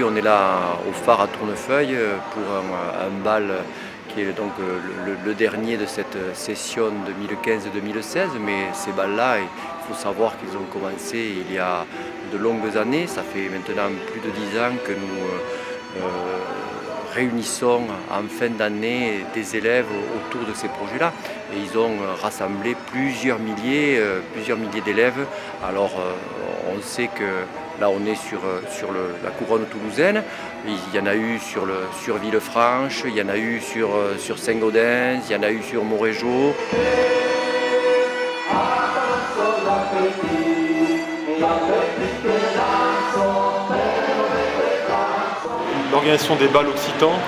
on est là au phare à Tournefeuille pour un bal qui est donc le dernier de cette session 2015-2016. Mais ces balles-là, il faut savoir qu'ils ont commencé il y a de longues années. Ça fait maintenant plus de 10 ans que nous réunissons en fin d'année des élèves autour de ces projets-là. Et ils ont rassemblé plusieurs milliers d'élèves. Alors on sait que là on est sur la couronne toulousaine. Il y en a eu sur Villefranche, il y en a eu sur Saint-Gaudens, il y en a eu sur Montrégeau. L'organisation des bals occitans,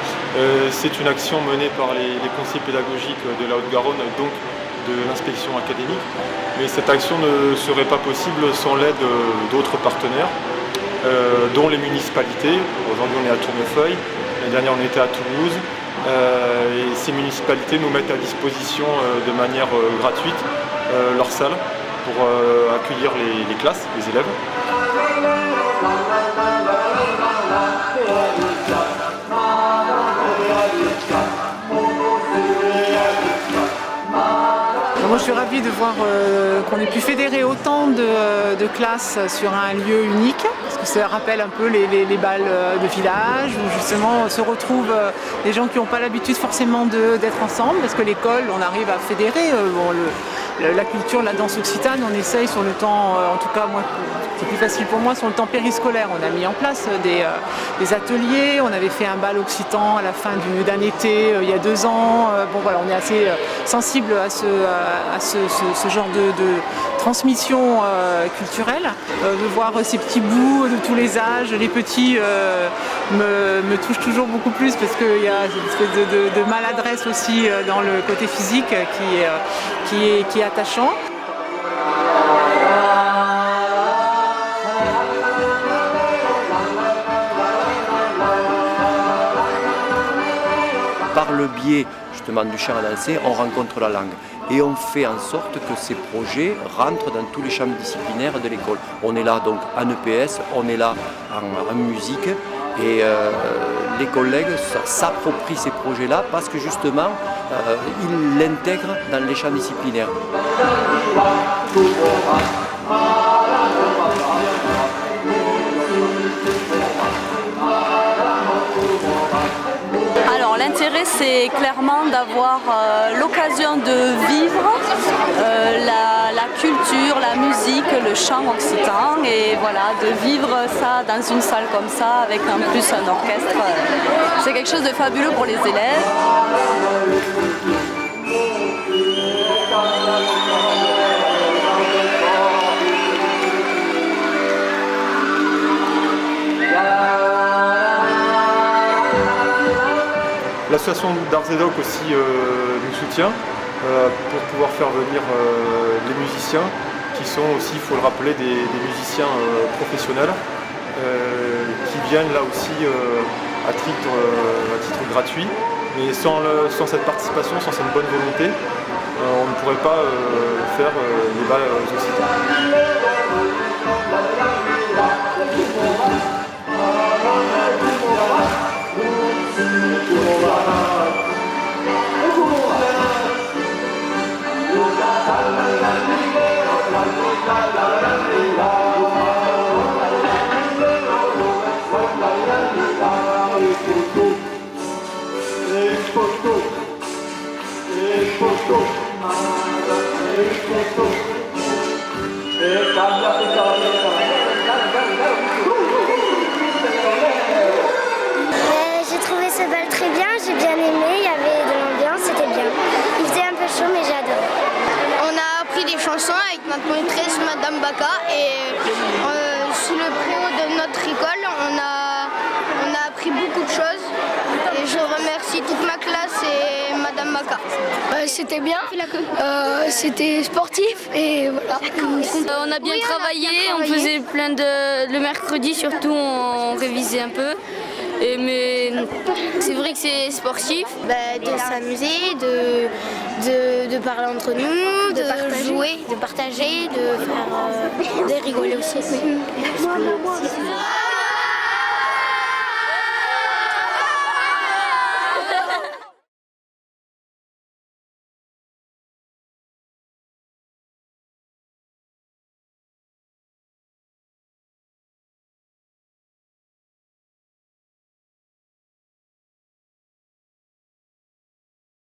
c'est une action menée par les conseillers pédagogiques de la Haute-Garonne, donc de l'inspection académique. Mais cette action ne serait pas possible sans l'aide d'autres partenaires, dont les municipalités. Aujourd'hui on est à Tournefeuille, l'année dernière on était à Toulouse. Et ces municipalités nous mettent à disposition de manière gratuite leur salle pour accueillir les classes, les élèves. Moi je suis ravie de voir qu'on ait pu fédérer autant de classes sur un lieu unique, parce que ça rappelle un peu les bals de village, où justement se retrouvent des gens qui n'ont pas l'habitude forcément d'être ensemble, parce que l'école, on arrive à fédérer la culture, la danse occitane, on essaye sur le temps, en tout cas moi, c'est plus facile pour moi, sur le temps périscolaire. On a mis en place des ateliers, on avait fait un bal occitan à la fin d'un été il y a 2 ans. Bon voilà, on est assez sensible à ce genre de transmission culturelle. De voir ces petits bouts de tous les âges, les petits me touchent toujours beaucoup plus, parce qu'il y a une espèce de maladresse aussi dans le côté physique qui est attachant. Par le biais justement du chant à danser, on rencontre la langue et on fait en sorte que ces projets rentrent dans tous les champs disciplinaires de l'école. On est là donc en EPS, on est là en musique, et les collègues s'approprient ces projets-là parce que justement ils l'intègrent dans les champs disciplinaires. L'intérêt, c'est clairement d'avoir l'occasion de vivre la culture, la musique, le chant occitan, et voilà, de vivre ça dans une salle comme ça, avec en plus un orchestre. C'est quelque chose de fabuleux pour les élèves. L'association d'Arts et Doc aussi nous soutient pour pouvoir faire venir les musiciens, qui sont aussi, il faut le rappeler, des musiciens professionnels, qui viennent là aussi à titre gratuit. Mais sans cette participation, sans cette bonne volonté, on ne pourrait pas faire les bals occitans. J'ai trouvé ce bal très bien, j'ai bien aimé, il y avait de l'ambiance, c'était bien. Il faisait un peu chaud mais j'ai adoré. On a appris des chansons avec notre monitrice Madame Baka, et sous le préau de notre école on a appris beaucoup de choses, et je remercie toute ma classe et Madame Baka. C'était bien, c'était sportif et voilà. On a bien travaillé, on faisait plein de... Le mercredi surtout on révisait un peu. Mais c'est vrai que c'est sportif. De s'amuser, de parler entre nous, de jouer, de partager, de rigoler aussi.